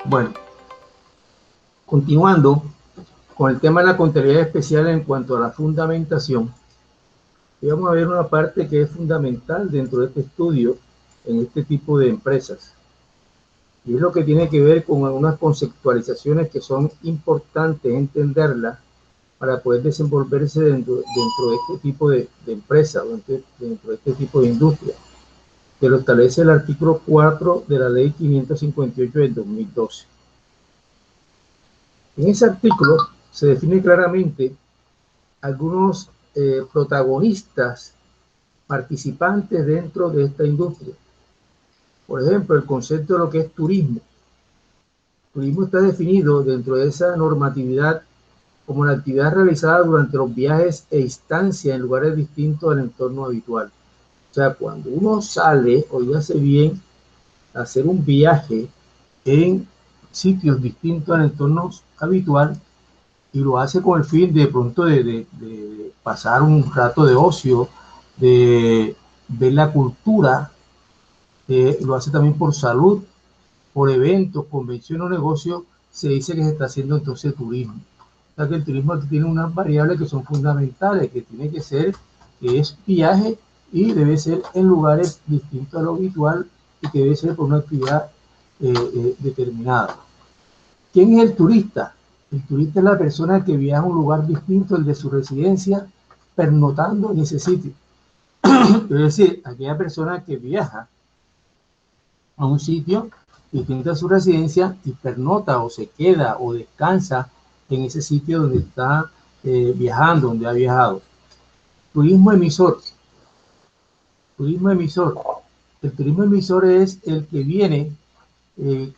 Bueno, continuando con el tema de la contabilidad especial en cuanto a la fundamentación, y vamos a ver una parte que es fundamental dentro de este estudio en este tipo de empresas. Y es lo que tiene que ver con algunas conceptualizaciones que son importantes entenderlas para poder desenvolverse dentro de este tipo de empresa, dentro de este tipo de industria, que lo establece el artículo 4 de la ley 558 del 2012. En ese artículo se define claramente algunos protagonistas participantes dentro de esta industria. Por ejemplo, el concepto de lo que es turismo. Turismo está definido dentro de esa normatividad como la actividad realizada durante los viajes e estancias en lugares distintos al entorno habitual. O sea, cuando uno sale, oígase bien, a hacer un viaje en sitios distintos al entorno habitual, y lo hace con el fin de pronto de pasar un rato de ocio, de ver la cultura, lo hace también por salud, por eventos, convenciones o negocios, se dice que se está haciendo entonces turismo. O sea que el turismo aquí tiene unas variables que son fundamentales, que tiene que ser, que es viaje y debe ser en lugares distintos a lo habitual y que debe ser por una actividad determinada. ¿Quién es el turista? El turista es la persona que viaja a un lugar distinto al de su residencia, pernotando en ese sitio. Es decir, aquella persona que viaja a un sitio distinto a su residencia y pernota o se queda o descansa en ese sitio donde está viajando, donde ha viajado. Turismo emisor. Turismo emisor. El turismo emisor es el que viene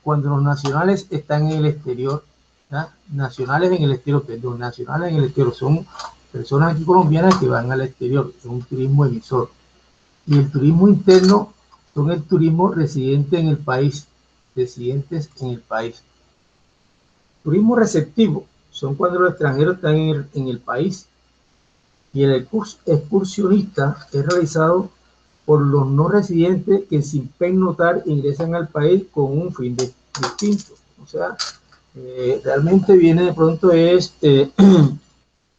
cuando los nacionales están en el exterior. ¿Ya? Nacionales en el exterior, perdón, nacionales en el exterior. Son personas aquí colombianas que van al exterior. Es un turismo emisor. Y el turismo interno son el turismo residente en el país, residentes en el país. Turismo receptivo son cuando los extranjeros están en el país, y el excursionista es realizado por los no residentes que sin pernotar ingresan al país con un fin distinto. O sea, realmente viene de pronto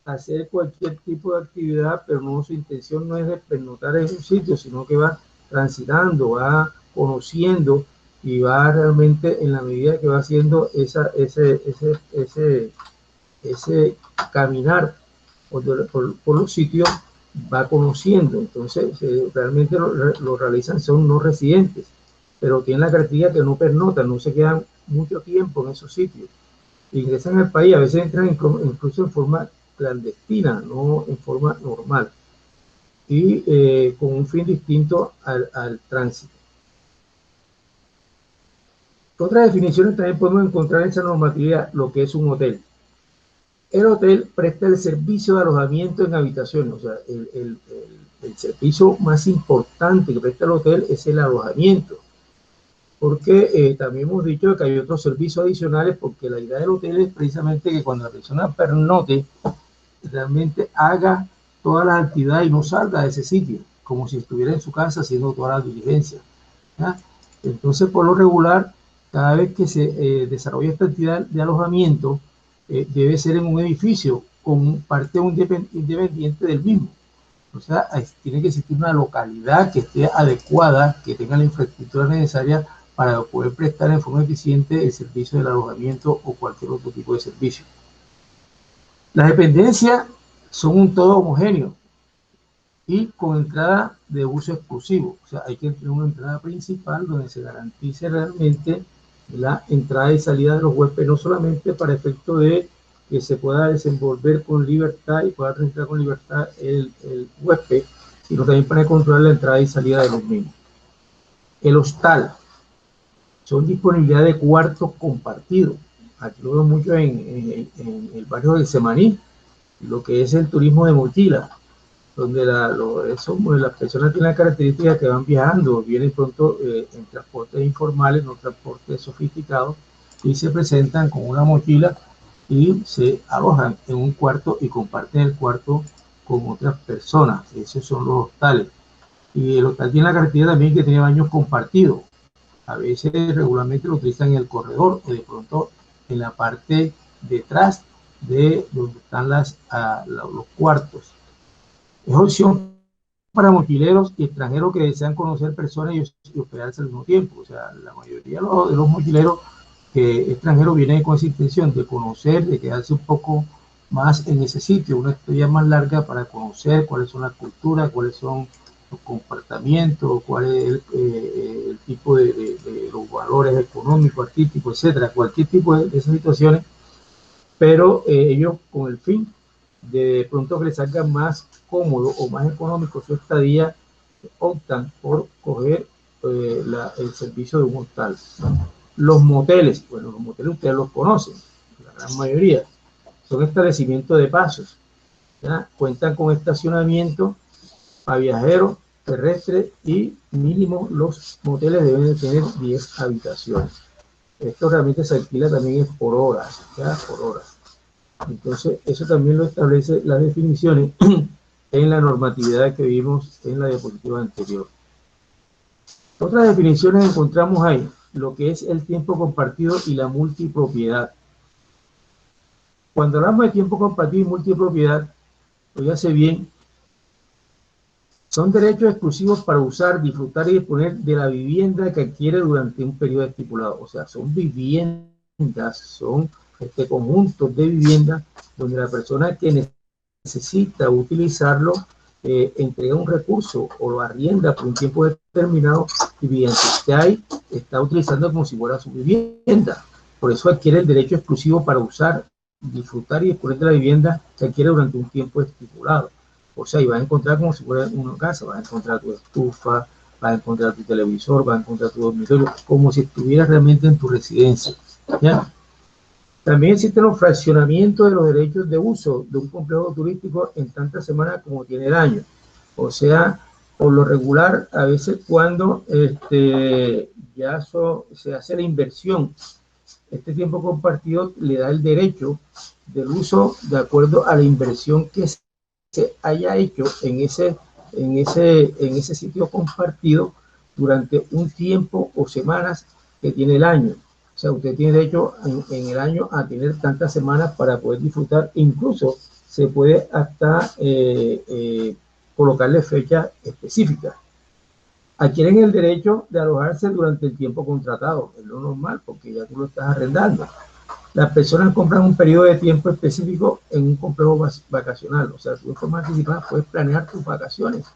hacer cualquier tipo de actividad, pero no, su intención no es de pernotar en un sitio, sino que va transitando, va conociendo y va realmente en la medida que va haciendo ese caminar por los sitios, va conociendo. Entonces, realmente lo realizan, son no residentes, pero tienen la característica que no pernotan, no se quedan mucho tiempo en esos sitios. Ingresan al país, a veces entran incluso en forma clandestina, no en forma normal, y con un fin distinto al tránsito. Otras definiciones también podemos encontrar en esa normatividad, lo que es un hotel. El hotel presta el servicio de alojamiento en habitaciones, o sea, el servicio más importante que presta el hotel es el alojamiento, porque también hemos dicho que hay otros servicios adicionales, porque la idea del hotel es precisamente que cuando la persona pernote, realmente haga todas las actividades y no salga de ese sitio, como si estuviera en su casa haciendo todas las diligencias. ¿Ya? Entonces, por lo regular, cada vez que se desarrolla esta actividad de alojamiento, debe ser en un edificio con parte independiente del mismo. O sea, tiene que existir una localidad que esté adecuada, que tenga la infraestructura necesaria para poder prestar en forma eficiente el servicio del alojamiento o cualquier otro tipo de servicio. Las dependencias son un todo homogéneo y con entrada de uso exclusivo. O sea, hay que tener una entrada principal donde se garantice realmente la entrada y salida de los huéspedes, no solamente para efecto de que se pueda desenvolver con libertad y pueda entrar con libertad el huésped, sino también para controlar la entrada y salida de los mismos. El hostal son disponibilidad de cuartos compartidos. Aquí lo veo mucho en el barrio de Semaní, lo que es el turismo de mochila, donde las personas tienen la característica que van viajando, vienen pronto en transportes informales, no transportes sofisticados, y se presentan con una mochila y se alojan en un cuarto y comparten el cuarto con otras personas. Esos son los hostales. Y el hostal tiene la característica también que tiene baños compartidos. A veces regularmente lo utilizan en el corredor o de pronto en la parte detrás de donde están los cuartos. Es opción para mochileros y extranjeros que desean conocer personas y hospedarse al mismo tiempo. O sea, la mayoría de los mochileros extranjeros vienen con esa intención de conocer, de quedarse un poco más en ese sitio, una estadía más larga para conocer cuáles son las culturas, cuáles son los comportamientos, cuál es el tipo de los valores económicos, artísticos, etcétera, cualquier tipo de esas situaciones, pero ellos con el fin de pronto que les salga más cómodo o más económico su estadía, optan por coger el servicio de un hostal. Los moteles, bueno, los moteles ustedes los conocen, la gran mayoría, son establecimientos de pasos, ¿ya? Cuentan con estacionamiento para viajeros terrestres y mínimo los moteles deben de tener 10 habitaciones. Esto realmente se alquila también es por horas, ¿ya? Por horas. Entonces, eso también lo establece las definiciones en la normatividad que vimos en la diapositiva anterior. Otras definiciones encontramos ahí, lo que es el tiempo compartido y la multipropiedad. Cuando hablamos de tiempo compartido y multipropiedad, oígase bien, son derechos exclusivos para usar, disfrutar y disponer de la vivienda que adquiere durante un periodo estipulado. O sea, son viviendas, son conjuntos de viviendas donde la persona que necesita utilizarlo entrega un recurso o lo arrienda por un tiempo determinado y mediante este ahí está utilizando como si fuera su vivienda. Por eso adquiere el derecho exclusivo para usar, disfrutar y disponer de la vivienda que adquiere durante un tiempo estipulado. O sea, y vas a encontrar como si fuera una casa, vas a encontrar tu estufa, vas a encontrar tu televisor, vas a encontrar tu dormitorio, como si estuvieras realmente en tu residencia, ¿ya? También existen los fraccionamientos de los derechos de uso de un complejo turístico en tantas semanas como tiene el año. O sea, por lo regular, a veces cuando ya se hace la inversión, este tiempo compartido le da el derecho del uso de acuerdo a la inversión que se haya hecho en ese sitio compartido durante un tiempo o semanas que tiene el año. O sea, usted tiene derecho en el año a tener tantas semanas para poder disfrutar. Incluso se puede hasta colocarle fecha específica. Adquieren el derecho de alojarse durante el tiempo contratado. Es lo normal porque ya tú lo estás arrendando. Las personas compran un periodo de tiempo específico en un complejo vacacional. O sea, tú de forma anticipada puedes planear tus vacaciones.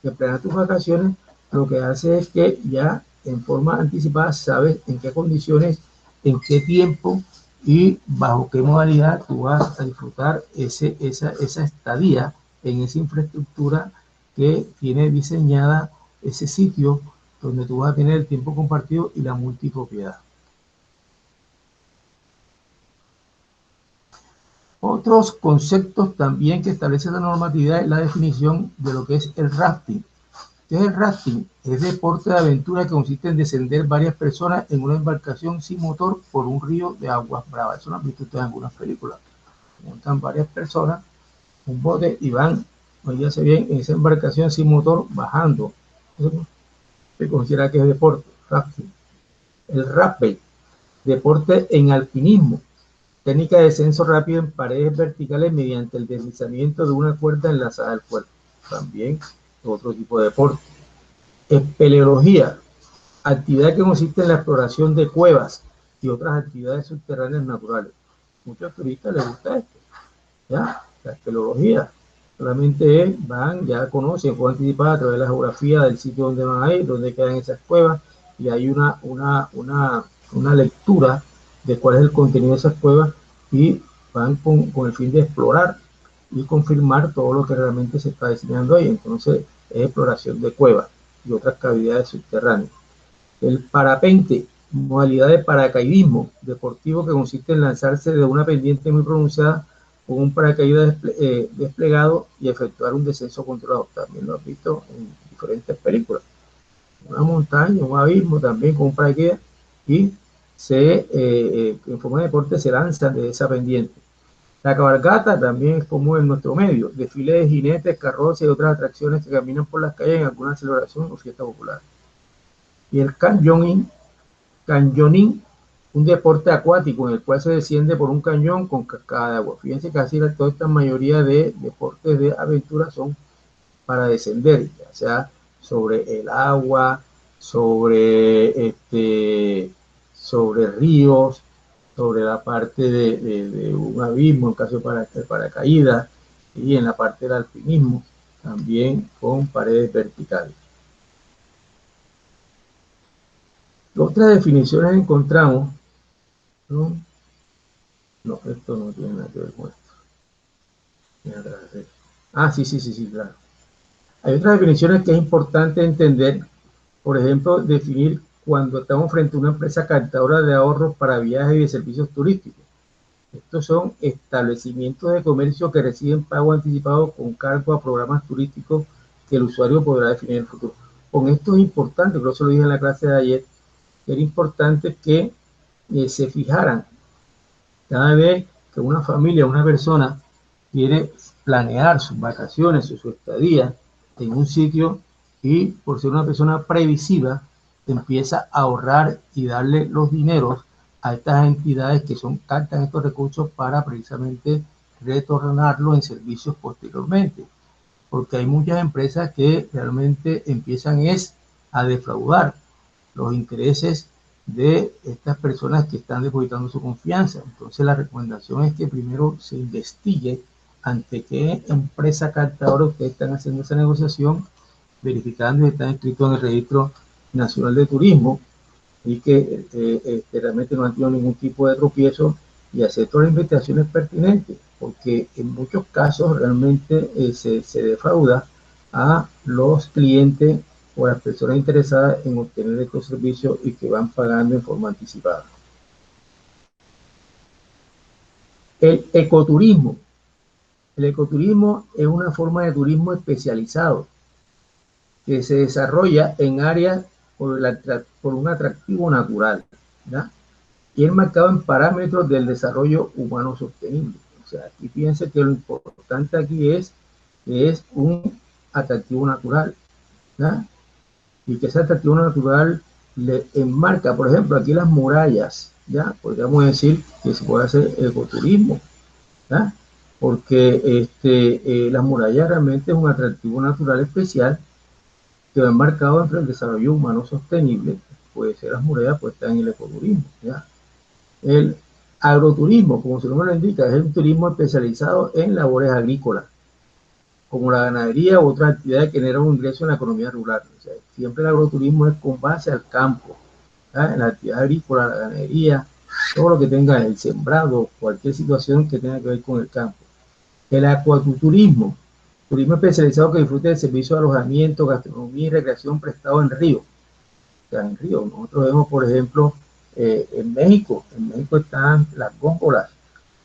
De planear tus vacaciones lo que hace es que ya en forma anticipada sabes en qué condiciones, en qué tiempo y bajo qué modalidad tú vas a disfrutar esa estadía en esa infraestructura que tiene diseñada ese sitio donde tú vas a tener el tiempo compartido y la multipropiedad. Otros conceptos también que establece la normatividad es la definición de lo que es el rafting. ¿Qué es el rafting? Es deporte de aventura que consiste en descender varias personas en una embarcación sin motor por un río de aguas bravas. Eso lo han visto ustedes en algunas películas. Montan varias personas, un bote y van, oígase bien, en esa embarcación sin motor bajando. Eso se considera que es deporte, rafting. El rappel, deporte en alpinismo. Técnica de descenso rápido en paredes verticales mediante el deslizamiento de una cuerda enlazada al cuerpo. También otro tipo de deporte. Espeleología, actividad que consiste en la exploración de cuevas y otras actividades subterráneas naturales. Muchos turistas les gusta esto, ¿ya? La espeleología. Solamente van, ya conocen, pueden anticipar a través de la geografía del sitio donde van a ir, donde quedan esas cuevas, y hay una lectura de cuál es el contenido de esas cuevas y van con el fin de explorar y confirmar todo lo que realmente se está diseñando ahí. Entonces, es exploración de cuevas y otras cavidades subterráneas. El parapente, modalidad de paracaidismo deportivo que consiste en lanzarse de una pendiente muy pronunciada con un paracaídas desplegado y efectuar un descenso controlado. También lo has visto en diferentes películas. Una montaña, un abismo también con un paracaídas y en forma de deporte se lanzan de esa pendiente. La cabalgata también es común en nuestro medio, desfile de jinetes, carrozas y otras atracciones que caminan por las calles en alguna celebración o fiesta popular. Y el canyoning Canyoning, un deporte acuático en el cual se desciende por un cañón con cascada de agua. Fíjense que casi toda esta mayoría de deportes de aventura son para descender, ya sea sobre el agua, sobre ríos, sobre la parte de un abismo, en caso de paracaídas, y en la parte del alpinismo, también con paredes verticales. Otras definiciones encontramos, ¿no? No, esto no tiene nada que ver con esto. Ah, sí, claro. Hay otras definiciones que es importante entender, por ejemplo, definir cuando estamos frente a una empresa captadora de ahorros para viajes y de servicios turísticos. Estos son establecimientos de comercio que reciben pago anticipado con cargo a programas turísticos que el usuario podrá definir en el futuro. Con esto es importante, creo que eso lo dije en la clase de ayer, era importante que se fijaran cada vez que una familia, una persona quiere planear sus vacaciones o su estadía en un sitio y por ser una persona previsiva, empieza a ahorrar y darle los dineros a estas entidades que son captan estos recursos para precisamente retornarlo en servicios posteriormente. Porque hay muchas empresas que realmente empiezan a defraudar los intereses de estas personas que están depositando su confianza. Entonces la recomendación es que primero se investigue ante qué empresa captadora ustedes están haciendo esa negociación, verificando si están inscritos en el Registro Nacional de Turismo y que realmente no han tenido ningún tipo de tropiezo, y hacer todas las investigaciones pertinentes, porque en muchos casos realmente se defrauda a los clientes o a las personas interesadas en obtener estos servicios y que van pagando en forma anticipada. El ecoturismo. El ecoturismo es una forma de turismo especializado que se desarrolla en áreas por un atractivo natural, ¿ya? Y es marcado en parámetros del desarrollo humano sostenible. O sea, aquí fíjense que lo importante aquí es que es un atractivo natural, ¿ya? Y que ese atractivo natural le enmarca, por ejemplo, aquí las murallas, ¿ya? Podríamos decir que se puede hacer ecoturismo, ¿ya? Porque las murallas realmente es un atractivo natural especial que va enmarcado entre el desarrollo humano sostenible. Puede ser las murallas, pues está en el ecoturismo, ¿ya? El agroturismo, como su nombre lo indica, es un turismo especializado en labores agrícolas, como la ganadería u otras actividades que generan un ingreso en la economía rural. O sea, siempre el agroturismo es con base al campo, ¿ya? En la actividad agrícola, la ganadería, todo lo que tenga el sembrado, cualquier situación que tenga que ver con el campo. El acuaturismo, turismo especializado que disfrute del servicio de alojamiento, gastronomía y recreación prestado en río. O sea, en río. Nosotros vemos, por ejemplo, en México están las góndolas,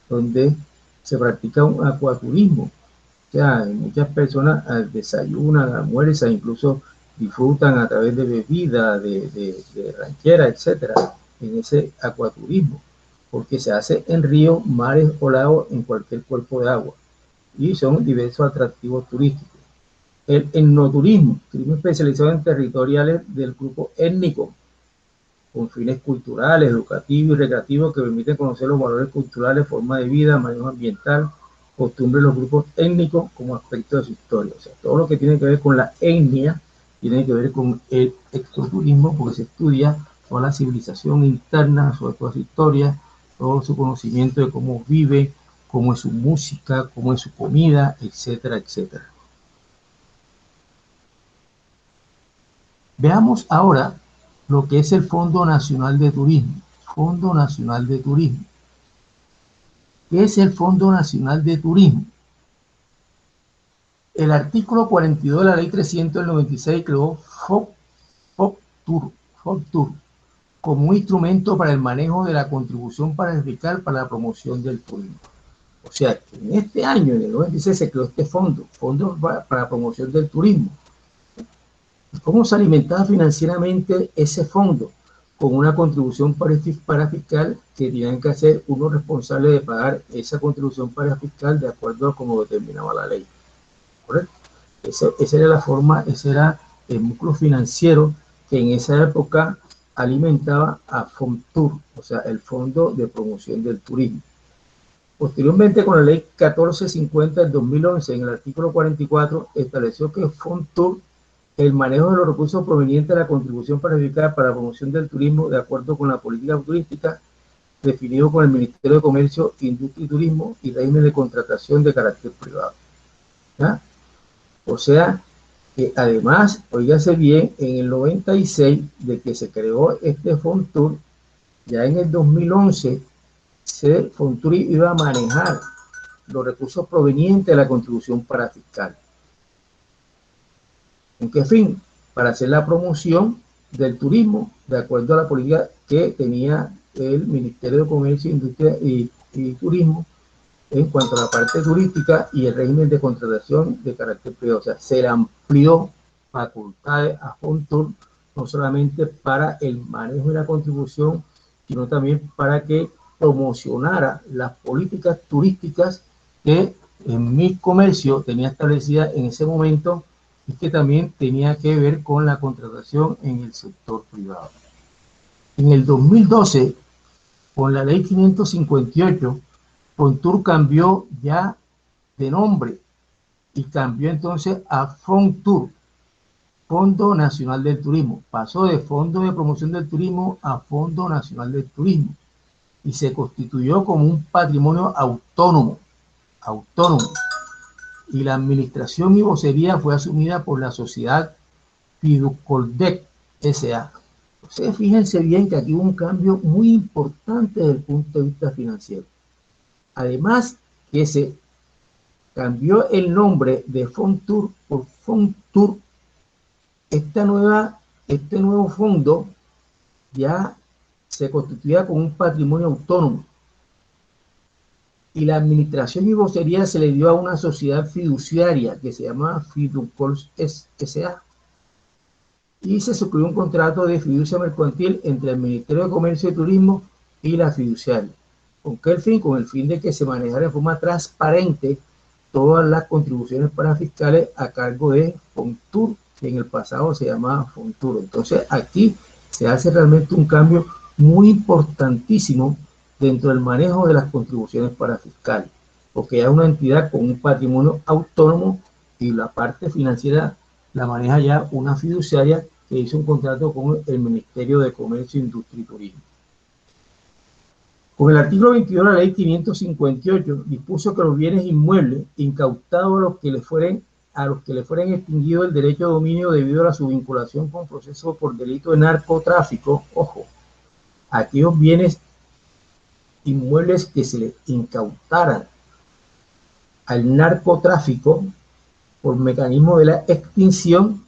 donde se practica un acuaturismo. O sea, muchas personas desayunan, almuerzan, incluso disfrutan a través de bebidas, de ranchera, etcétera, en ese acuaturismo, porque se hace en ríos, mares o lagos, en cualquier cuerpo de agua, y son diversos atractivos turísticos. El etnoturismo, turismo especializado en territoriales del grupo étnico, con fines culturales, educativos y recreativos que permiten conocer los valores culturales, forma de vida, manejo ambiental, costumbres de los grupos étnicos como aspecto de su historia. O sea, todo lo que tiene que ver con la etnia tiene que ver con el etnoturismo, porque se estudia toda la civilización interna, sobre toda su historia, todo su conocimiento de cómo vive, cómo es su música, cómo es su comida, etcétera, etcétera. Veamos ahora lo que es el Fondo Nacional de Turismo. Fondo Nacional de Turismo. ¿Qué es el Fondo Nacional de Turismo? El artículo 42 de la Ley 300 del 96 creó FOCTUR como un instrumento para el manejo de la contribución fiscal para la promoción del turismo. O sea, que en este año, en el 96, se creó este fondo para la promoción del turismo. ¿Cómo se alimentaba financieramente ese fondo? Con una contribución para fiscal que tenían que hacer unos responsables de pagar esa contribución para fiscal de acuerdo a como determinaba la ley. ¿Correcto? Esa era la forma, ese era el músculo financiero que en esa época alimentaba a FONTUR, o sea, el Fondo de Promoción del Turismo. Posteriormente, con la ley 1450 del 2011, en el artículo 44, estableció que FONTUR, el manejo de los recursos provenientes de la contribución planificada para la promoción del turismo, de acuerdo con la política turística, definido con el Ministerio de Comercio, Industria y Turismo y régimen de contratación de carácter privado. ¿Ya? O sea, que además, oígase bien, en el 96 de que se creó este FONTUR, ya en el 2011, FONTUR iba a manejar los recursos provenientes de la contribución parafiscal. ¿En qué fin? Para hacer la promoción del turismo, de acuerdo a la política que tenía el Ministerio de Comercio, Industria y Turismo en cuanto a la parte turística y el régimen de contratación de carácter privado. O sea, se le amplió facultades a FONTUR, no solamente para el manejo de la contribución, sino también para que promocionara las políticas turísticas que en mi comercio tenía establecida en ese momento y que también tenía que ver con la contratación en el sector privado. En el 2012, con la ley 558, FONTUR cambió ya de nombre y cambió entonces a FONTUR, Fondo Nacional del Turismo. Pasó de Fondo de Promoción del Turismo a Fondo Nacional del Turismo y se constituyó como un patrimonio autónomo. Y la administración y vocería fue asumida por la sociedad Fiducoldec S.A. Ustedes fíjense bien que aquí hubo un cambio muy importante desde el punto de vista financiero. Además que se cambió el nombre de FONTUR por FONTUR. Este nuevo fondo ya se constituía como un patrimonio autónomo y la administración y vocería se le dio a una sociedad fiduciaria que se llama Fiducols S.A. y se suscribió un contrato de fiducia mercantil entre el Ministerio de Comercio y Turismo y la fiduciaria. ¿Con qué fin? Con el fin de que se manejara de forma transparente todas las contribuciones parafiscales a cargo de FONTUR, que en el pasado se llamaba FONTUR. Entonces aquí se hace realmente un cambio muy importantísimo dentro del manejo de las contribuciones parafiscales, porque es una entidad con un patrimonio autónomo y la parte financiera la maneja ya una fiduciaria que hizo un contrato con el Ministerio de Comercio, Industria y Turismo. Con el artículo 22 de la ley 558 dispuso que los bienes inmuebles incautados a los que le fueren extinguido el derecho de dominio debido a su vinculación con procesos por delito de narcotráfico, ojo, aquellos bienes inmuebles que se le incautaran al narcotráfico por mecanismo de la extinción,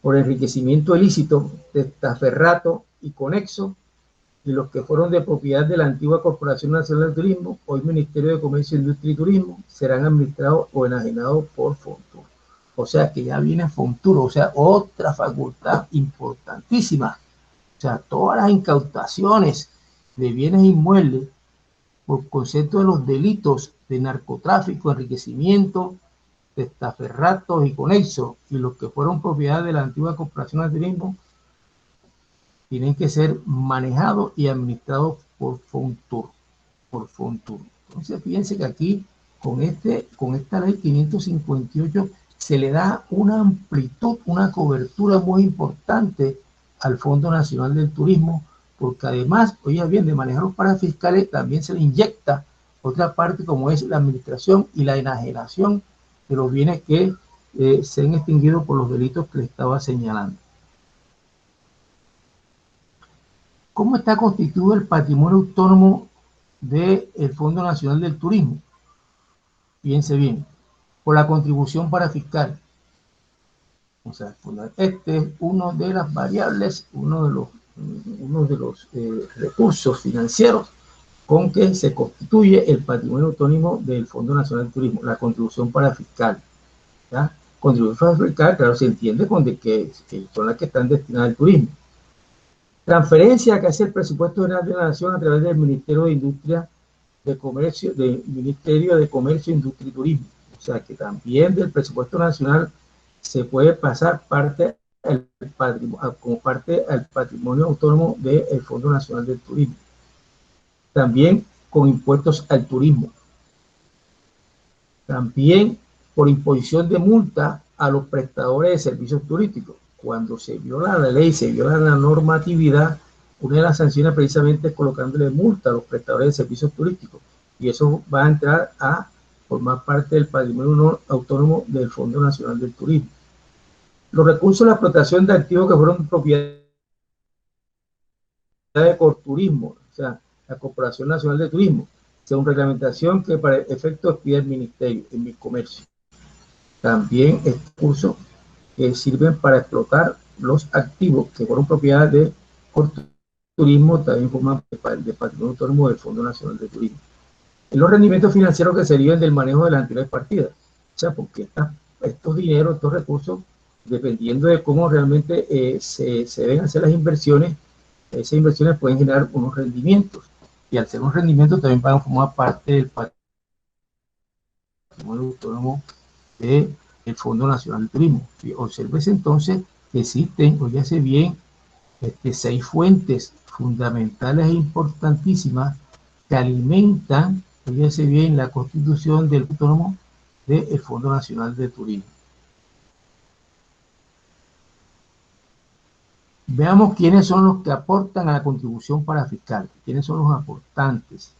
por enriquecimiento ilícito, testaferrato y conexo, y los que fueron de propiedad de la antigua Corporación Nacional del Turismo, hoy Ministerio de Comercio, Industria y Turismo, serán administrados o enajenados por FONTUR. O sea que ya viene FONTUR, o sea, otra facultad importantísima. O sea, todas las incautaciones de bienes inmuebles por concepto de los delitos de narcotráfico, enriquecimiento, testaferratos y conexos, y los que fueron propiedad de la antigua Corporación de Turismo, tienen que ser manejados y administrados por FONTUR. Entonces, fíjense que aquí, con esta ley 558, se le da una amplitud, una cobertura muy importante al Fondo Nacional del Turismo, porque además, oiga bien, de manejar los parafiscales también se le inyecta otra parte como es la administración y la enajenación de los bienes que se han extinguido por los delitos que le estaba señalando. ¿Cómo está constituido el patrimonio autónomo del Fondo Nacional del Turismo? Fíjense bien, por la contribución parafiscal. O sea, este es uno de las variables, uno de los recursos financieros con que se constituye el patrimonio autónomo del Fondo Nacional del Turismo, la contribución parafiscal. ¿Ya? Contribución parafiscal, claro, se entiende con de que son las que están destinadas al turismo. Transferencia que hace el presupuesto general de la Nación a través del Ministerio de Industria, de Comercio, del Ministerio de Comercio, Industria y Turismo. O sea que también del presupuesto nacional se puede pasar parte como parte al patrimonio autónomo del Fondo Nacional del Turismo. También con impuestos al turismo. También por imposición de multa a los prestadores de servicios turísticos. Cuando se viola la ley, se viola la normatividad, una de las sanciones precisamente es colocándole multa a los prestadores de servicios turísticos. Y eso va a entrar a formar parte del patrimonio autónomo del Fondo Nacional del Turismo. Los recursos de la explotación de activos que fueron propiedad de Corturismo, o sea, la Corporación Nacional de Turismo, según reglamentación que para efectos pide el Ministerio en mi comercio. También estos recursos sirven para explotar los activos que fueron propiedad de Corturismo, también forman del patrimonio autónomo del Fondo Nacional de Turismo. Y los rendimientos financieros que se derivan del manejo de las anteriores partidas. O sea, porque estos dineros, estos recursos, dependiendo de cómo realmente se deben hacer las inversiones, esas inversiones pueden generar unos rendimientos. Y al ser un rendimiento también van a formar parte del patrimonio autónomo del Fondo Nacional de Turismo. Y obsérvese entonces que existen, oígase bien, 6 fuentes fundamentales e importantísimas que alimentan, fíjense bien, la constitución del autónomo del Fondo Nacional de Turismo. Veamos quiénes son los que aportan a la contribución parafiscal, quiénes son los aportantes.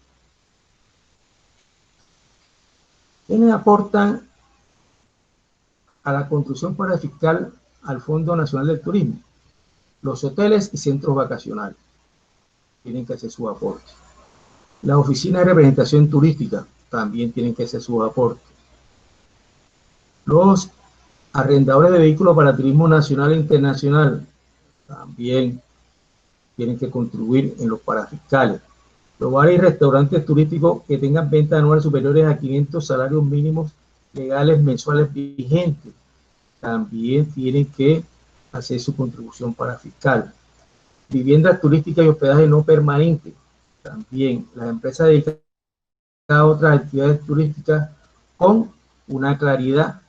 ¿Quiénes aportan a la contribución parafiscal al Fondo Nacional del Turismo? Los hoteles y centros vacacionales tienen que hacer su aporte. Las oficinas de representación turística también tienen que hacer su aporte. Los arrendadores de vehículos para turismo nacional e internacional también tienen que contribuir en los parafiscales. Los bares y restaurantes turísticos que tengan ventas anuales superiores a 500 salarios mínimos legales mensuales vigentes también tienen que hacer su contribución parafiscal. Viviendas turísticas y hospedaje no permanente también. Las empresas dedicadas a otras actividades turísticas con una claridad.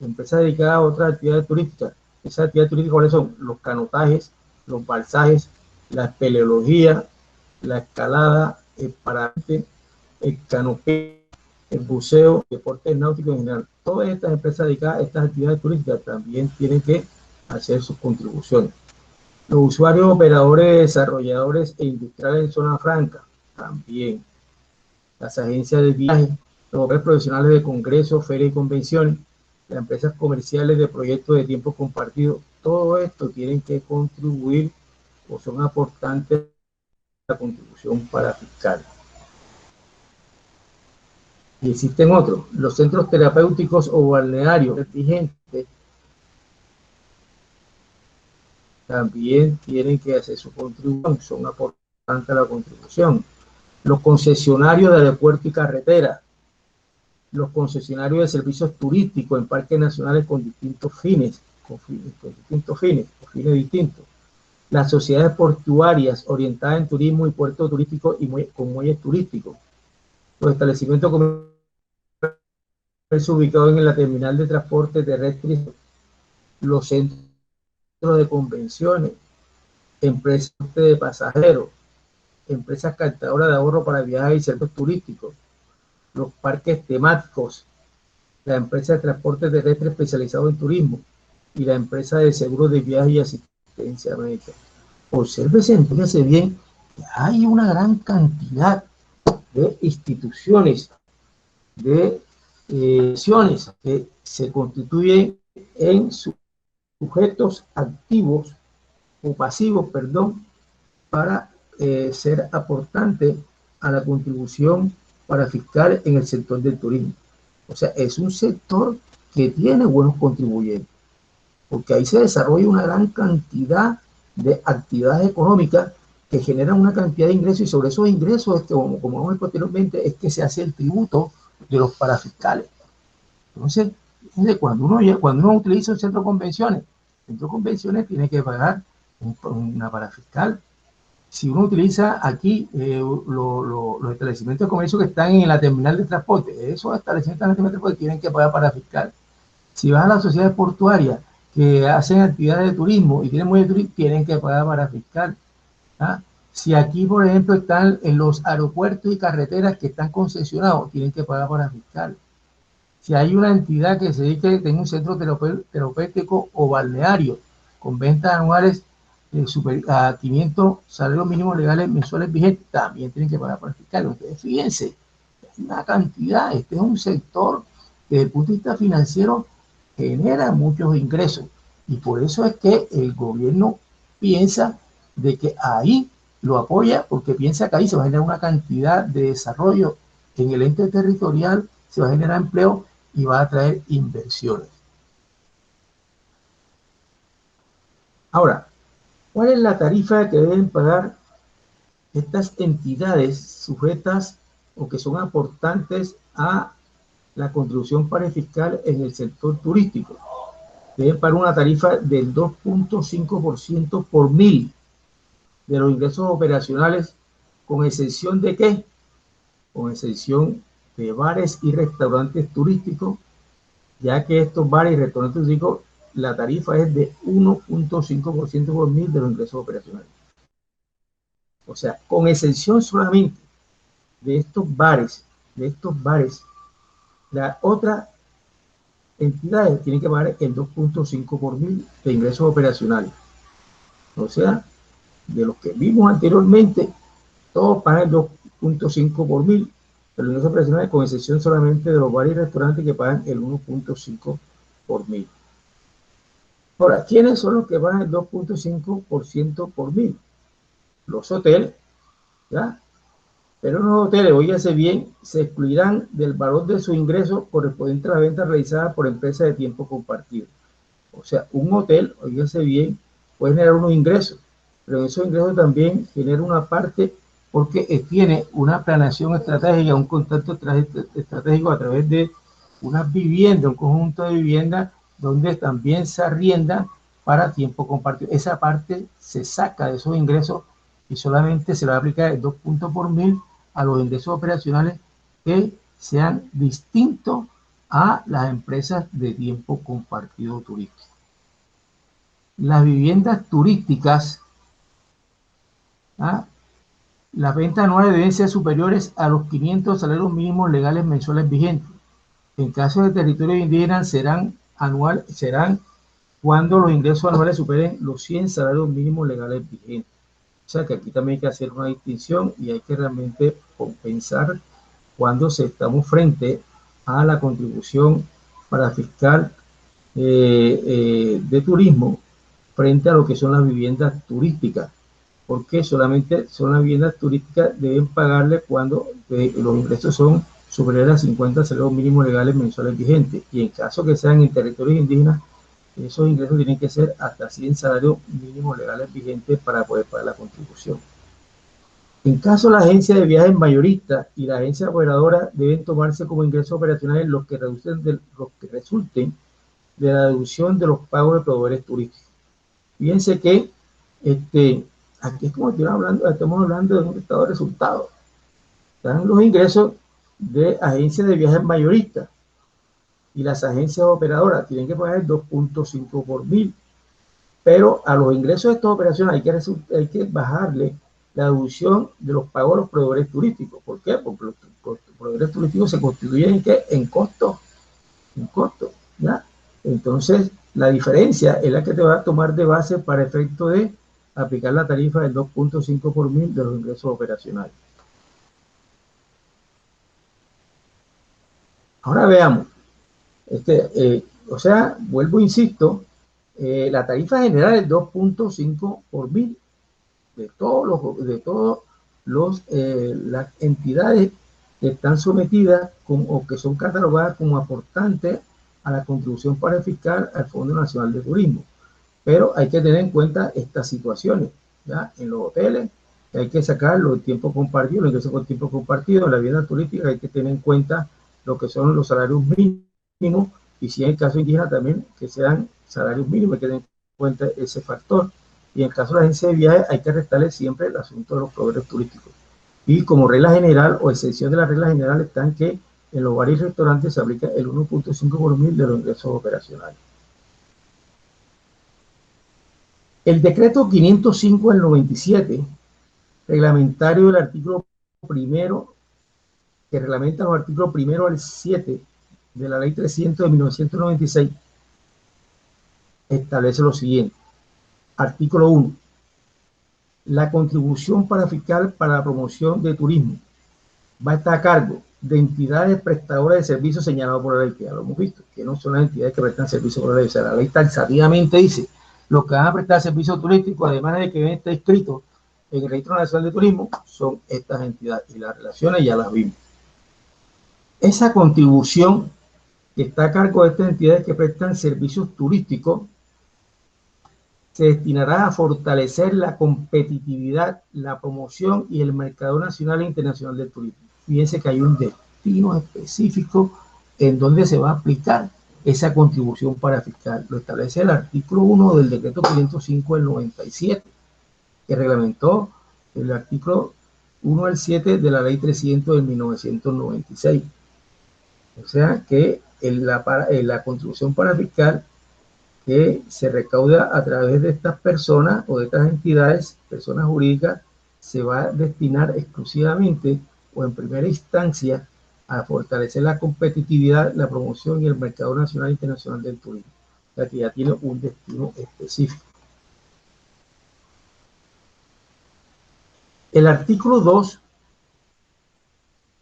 Empresas dedicadas a otras actividades turísticas. Esas actividades turísticas, ¿cuáles son? Los canotajes, los balsajes, la espeleología, la escalada, el parapente, el canopé, el buceo, deportes náuticos en general. Todas estas empresas dedicadas a estas actividades turísticas también tienen que hacer sus contribuciones. Los usuarios, operadores, desarrolladores e industriales en zona franca también. Las agencias de viaje, los operadores profesionales de congresos, ferias y convenciones, las empresas comerciales de proyectos de tiempo compartido, todo esto tienen que contribuir o son aportantes a la contribución parafiscal. Y existen otros, los centros terapéuticos o balnearios vigentes también tienen que hacer su contribución, son aportantes a la contribución. Los concesionarios de aeropuerto y carretera, los concesionarios de servicios turísticos en parques nacionales con distintos fines, con fines distintos. Las sociedades portuarias orientadas en turismo y puertos turísticos y con muelles turísticos. Los establecimientos comerciales ubicados en la terminal de transporte terrestre, los centros de convenciones, empresas de pasajeros, empresas captadoras de ahorro para viajes y servicios turísticos, los parques temáticos, la empresa de transporte terrestre especializado en turismo y la empresa de seguros de viaje y asistencia médica. Obsérvese, fíjese bien, que hay una gran cantidad de instituciones, de acciones que se constituyen en sujetos activos o pasivos, perdón, para ser aportante a la contribución parafiscal en el sector del turismo. O sea, es un sector que tiene buenos contribuyentes, porque ahí se desarrolla una gran cantidad de actividades económicas que generan una cantidad de ingresos, y sobre esos ingresos, como vamos posteriormente, es que se hace el tributo de los parafiscales. Entonces, cuando uno utiliza un centro de convenciones, el centro de convenciones tiene que pagar una parafiscal. Si uno utiliza aquí los establecimientos de comercio que están en la terminal de transporte, esos establecimientos de transporte tienen que pagar parafiscal. Si vas a las sociedades portuarias que hacen actividades de turismo y tienen muy de turismo, tienen que pagar para fiscal. ¿Ah? Si aquí, por ejemplo, están en los aeropuertos y carreteras que están concesionados, tienen que pagar para fiscal. Si hay una entidad que se dedique, tenga un centro terapéutico o balneario con ventas anuales a 500 salarios mínimos legales mensuales vigentes, también tienen que pagar para fiscal. Ustedes fíjense, una cantidad, este es un sector que desde el punto de vista financiero genera muchos ingresos y por eso es que el gobierno piensa de que ahí lo apoya porque piensa que ahí se va a generar una cantidad de desarrollo en el ente territorial, se va a generar empleo y va a traer inversiones. Ahora, ¿cuál es la tarifa que deben pagar estas entidades sujetas o que son aportantes a la contribución para fiscal en el sector turístico? Deben pagar una tarifa del 2.5% por mil de los ingresos operacionales, con excepción de ¿qué? Con excepción de bares y restaurantes turísticos, ya que estos bares y restaurantes turísticos, la tarifa es de 1.5% por mil de los ingresos operacionales. O sea, con excepción solamente de estos bares, la otra entidades tienen que pagar el 2.5 por mil de ingresos operacionales. O sea, de los que vimos anteriormente, todos pagan el 2.5 por mil, pero los ingresos operacionales, con excepción solamente de los bares y restaurantes que pagan el 1.5 por mil. Ahora, ¿quiénes son los que pagan el 2.5% por mil? Los hoteles, ¿ya? Pero los hoteles, oígase bien, se excluirán del valor de su ingreso correspondiente a la venta realizada por empresas de tiempo compartido. O sea, un hotel, oígase bien, puede generar unos ingresos, pero esos ingresos también genera una parte porque tiene una planeación estratégica, un contacto estratégico a través de unas viviendas, un conjunto de viviendas donde también se arrienda para tiempo compartido. Esa parte se saca de esos ingresos y solamente se le va a aplicar el 2 puntos por mil a los ingresos operacionales que sean distintos a las empresas de tiempo compartido turístico. Las viviendas turísticas, ¿ah? Las ventas anuales deben ser superiores a los 500 salarios mínimos legales mensuales vigentes. En caso de territorios indígenas serán cuando los ingresos anuales superen los 100 salarios mínimos legales vigentes. O sea que aquí también hay que hacer una distinción y hay que realmente compensar cuando estamos frente a la contribución para fiscal de turismo frente a lo que son las viviendas turísticas, porque solamente son las viviendas turísticas, deben pagarle cuando los ingresos son superiores a 50 salarios mínimos legales mensuales vigentes, y en caso que sean en territorios indígenas, esos ingresos tienen que ser hasta 100 salarios mínimos legales vigentes para poder pagar la contribución. En caso la agencia de viajes mayorista y la agencia operadora deben tomarse como ingresos operacionales los que resulten de la deducción de los pagos de proveedores turísticos. Fíjense que aquí es como estamos hablando de un estado de resultados. Están los ingresos de agencias de viajes mayoristas y las agencias operadoras tienen que pagar el 2.5 por mil, pero a los ingresos de estas operaciones hay que bajarle la deducción de los pagos a los proveedores turísticos. ¿Por qué? Porque los proveedores turísticos se constituyen en costo, ¿ya? Entonces, la diferencia es la que te va a tomar de base para efecto de aplicar la tarifa del 2.5 por mil de los ingresos operacionales. Ahora veamos, o sea, vuelvo, insisto, la tarifa general es 2.5 por mil de todos las entidades que están sometidas o que son catalogadas como aportantes a la contribución para fiscal al Fondo Nacional de Turismo. Pero hay que tener en cuenta estas situaciones, ¿ya? En los hoteles hay que sacar los tiempos compartidos, los ingresos con tiempo compartido. En la vivienda turística hay que tener en cuenta lo que son los salarios mínimos, y si en el caso indígena también que sean salarios mínimos, hay que tener en cuenta ese factor. Y en el caso de la agencia de viajes hay que restarle siempre el asunto de los proveedores turísticos. Y como regla general o excepción de la regla general están que en los bares y restaurantes se aplica el 1.5 por mil de los ingresos operacionales. El decreto 505 del 97, reglamentario del artículo primero, que reglamenta los artículos primero al 7 de la ley 300 de 1996, establece lo siguiente. Artículo 1. La contribución fiscal para la promoción de turismo va a estar a cargo de entidades prestadoras de servicios señalados por la ley, que ya lo hemos visto, que no son las entidades que prestan servicios por la ley. O sea, la ley taxativamente dice, los que van a prestar servicios turísticos, además de que está inscrito en el Registro Nacional de Turismo, son estas entidades, y las relaciones ya las vimos. Esa contribución que está a cargo de estas entidades que prestan servicios turísticos se destinará a fortalecer la competitividad, la promoción y el mercado nacional e internacional del turismo. Fíjense que hay un destino específico en donde se va a aplicar esa contribución fiscal. Lo establece el artículo 1 del decreto 505 del 97, que reglamentó el artículo 1 al 7 de la ley 300 del 1996. O sea que la contribución fiscal que se recauda a través de estas personas o de estas entidades, personas jurídicas, se va a destinar exclusivamente o en primera instancia a fortalecer la competitividad, la promoción y el mercado nacional e internacional del turismo. O sea que ya tiene un destino específico. El artículo 2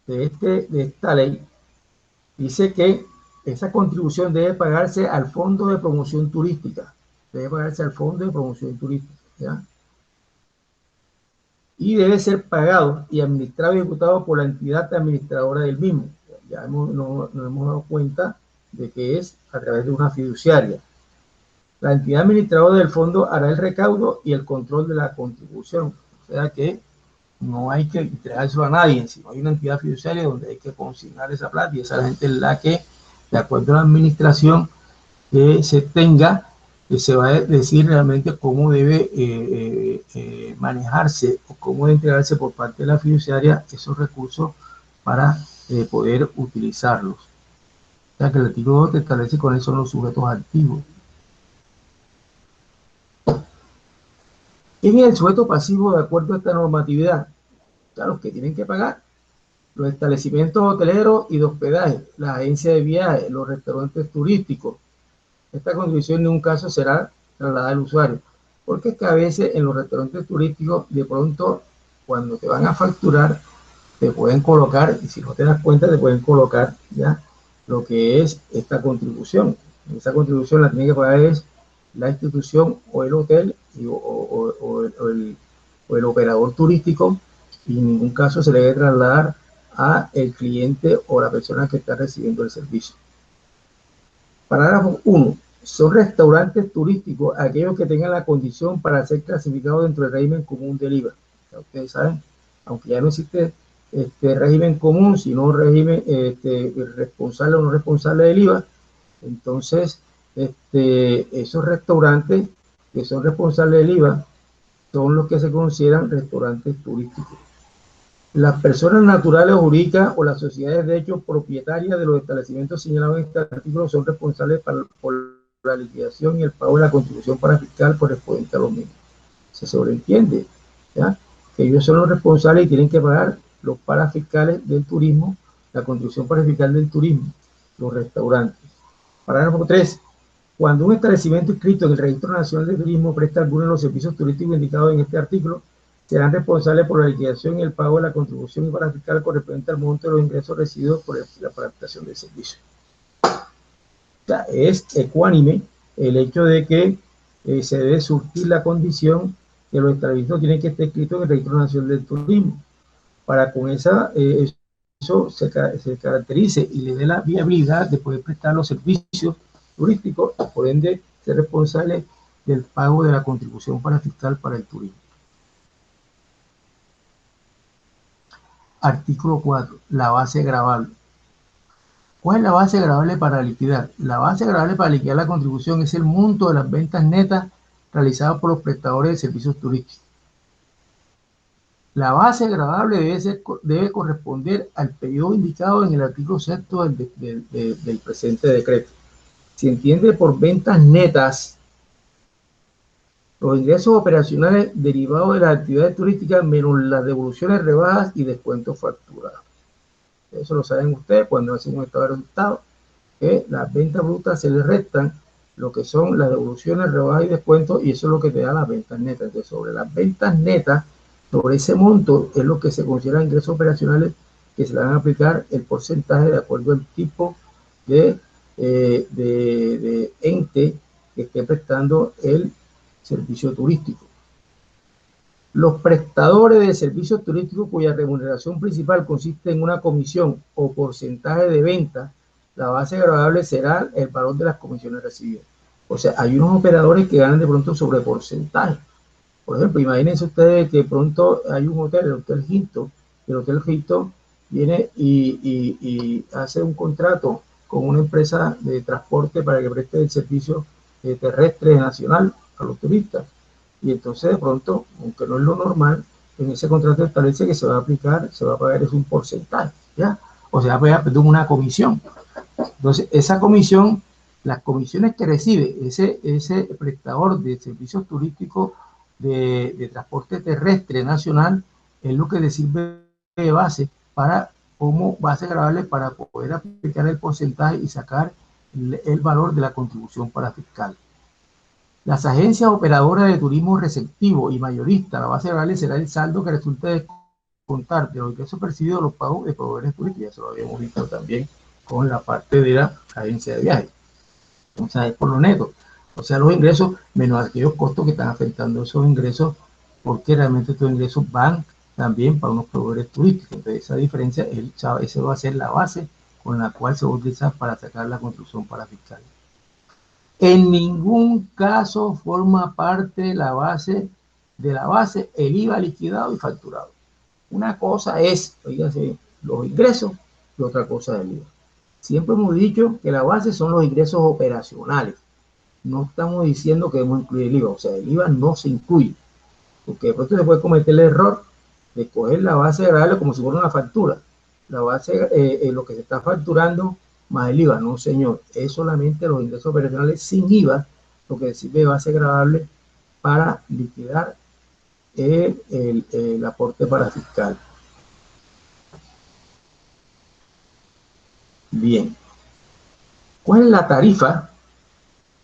de esta ley dice que esa contribución debe pagarse al Fondo de Promoción Turística. Debe pagarse al Fondo de Promoción Turística, ¿ya? Y debe ser pagado y administrado y ejecutado por la entidad administradora del mismo. Ya nos hemos dado cuenta de que es a través de una fiduciaria. La entidad administradora del fondo hará el recaudo y el control de la contribución. O sea que no hay que entregárselo a nadie, sino hay una entidad fiduciaria donde hay que consignar esa plata y esa gente es la que, de acuerdo a la administración que se tenga, se va a decir realmente cómo debe manejarse o cómo debe entregarse por parte de la fiduciaria esos recursos para poder utilizarlos. O sea que el artículo 2 te establece cuáles son los sujetos activos. ¿Quién es el sujeto pasivo de acuerdo a esta normatividad? Ya los que tienen que pagar. Los establecimientos hoteleros y de hospedaje, las agencias de viajes, los restaurantes turísticos. Esta contribución en ningún caso será trasladada al usuario, porque es que a veces en los restaurantes turísticos, de pronto, cuando te van a facturar, te pueden colocar, y si no te das cuenta, te pueden colocar ya lo que es esta contribución. Esa contribución la tiene que pagar es la institución o el hotel o el operador turístico, y en ningún caso se le debe trasladar a el cliente o la persona que está recibiendo el servicio. Parágrafo 1. Son restaurantes turísticos aquellos que tengan la condición para ser clasificados dentro del régimen común del IVA. Ya ustedes saben, aunque ya no existe régimen común, sino régimen responsable o no responsable del IVA, entonces esos restaurantes que son responsables del IVA son los que se consideran restaurantes turísticos. Las personas naturales o jurídicas o las sociedades de hecho propietarias de los establecimientos señalados en este artículo son responsables por la liquidación y el pago de la contribución fiscal correspondiente a los mismos. Se sobreentiende, ¿ya?, que ellos son los responsables y tienen que pagar los parafiscales del turismo, la contribución fiscal del turismo, los restaurantes. Parágrafo 3. Cuando un establecimiento inscrito en el Registro Nacional de Turismo presta alguno de los servicios turísticos indicados en este artículo, serán responsables por la liquidación y el pago de la contribución fiscal correspondiente al monto de los ingresos recibidos por la prestación del servicio. O sea, es ecuánime el hecho de que se debe surtir la condición que los establecimientos tienen que estar inscritos en el Registro Nacional del Turismo, para con eso se caracterice y le dé la viabilidad de poder prestar los servicios turísticos y por ende ser responsable del pago de la contribución fiscal para el turismo. Artículo 4. La base gravable. ¿Cuál es la base gravable para liquidar? La base gravable para liquidar la contribución es el monto de las ventas netas realizadas por los prestadores de servicios turísticos. La base gravable debe corresponder al periodo indicado en el artículo 6 del presente decreto. Se entiende por ventas netas los ingresos operacionales derivados de las actividades turísticas menos las devoluciones, rebajas y descuentos facturados. Eso lo saben ustedes cuando hacen un estado de resultados, que las ventas brutas se les restan lo que son las devoluciones, rebajas y descuentos, y eso es lo que te da las ventas netas. Entonces, sobre las ventas netas, sobre ese monto es lo que se considera ingresos operacionales, que se le van a aplicar el porcentaje de acuerdo al tipo de ente que esté prestando el servicio turístico. Los prestadores de servicios turísticos cuya remuneración principal consiste en una comisión o porcentaje de venta, la base gravable será el valor de las comisiones recibidas. O sea, hay unos operadores que ganan de pronto sobre porcentaje. Por ejemplo, imagínense ustedes que pronto hay un hotel, el Hotel Hilton, y el Hotel Hilton viene y hace un contrato con una empresa de transporte para que preste el servicio terrestre nacional a los turistas. Y entonces de pronto, aunque no es lo normal, en ese contrato establece que se va a aplicar, se va a pagar es un porcentaje, ¿ya? O sea, va a pagar una comisión. Entonces, esa comisión, las comisiones que recibe ese prestador de servicios turísticos de transporte terrestre nacional, es lo que le sirve de base para, como base gravable para poder aplicar el porcentaje y sacar el valor de la contribución para fiscal. Las agencias operadoras de turismo receptivo y mayorista, la base gravable será el saldo que resulte de contar de los ingresos percibidos los pagos de proveedores turísticos. Eso lo habíamos visto también con la parte de la agencia de viajes. O sea, es por lo neto. O sea, los ingresos menos aquellos costos que están afectando esos ingresos, porque realmente estos ingresos van también para unos proveedores turísticos. Entonces, esa diferencia, esa va a ser la base con la cual se va a utilizar para sacar la contribución para fiscal. En ningún caso forma parte de la base el IVA liquidado y facturado. Una cosa es, oígase, los ingresos y otra cosa es el IVA. Siempre hemos dicho que la base son los ingresos operacionales. No estamos diciendo que debemos incluir el IVA, o sea, el IVA no se incluye, porque de pronto se puede cometer el error de coger la base gravable como si fuera una factura. La base, lo que se está facturando más el IVA, no señor, es solamente los ingresos operacionales sin IVA, lo que sirve de base gravable para liquidar el aporte para fiscal. Bien. ¿Cuál es la tarifa?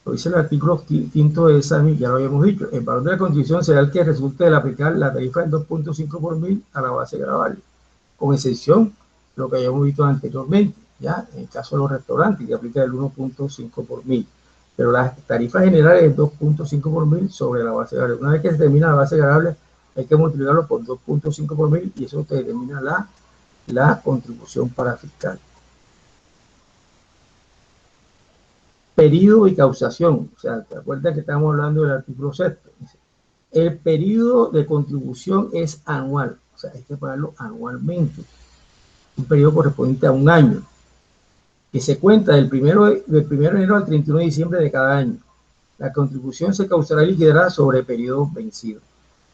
Lo dice el artículo 5 de esa, ya lo habíamos dicho. El valor de la contribución será el que resulte de aplicar la tarifa del 2.5 por mil a la base gravable, con excepción de lo que habíamos visto anteriormente, ya en el caso de los restaurantes, que aplica el 1.5 por mil. Pero la tarifa general es 2.5 por mil sobre la base gravable. Una vez que se termina la base gravable, hay que multiplicarlo por 2.5 por mil y eso te determina la contribución para fiscal. Periodo y causación. O sea, ¿te acuerdas que estábamos hablando del artículo 6? El periodo de contribución es anual. O sea, hay que pagarlo anualmente. Un periodo correspondiente a un año, que se cuenta del 1 de enero al 31 de diciembre de cada año. La contribución se causará y liquidará sobre periodos vencidos.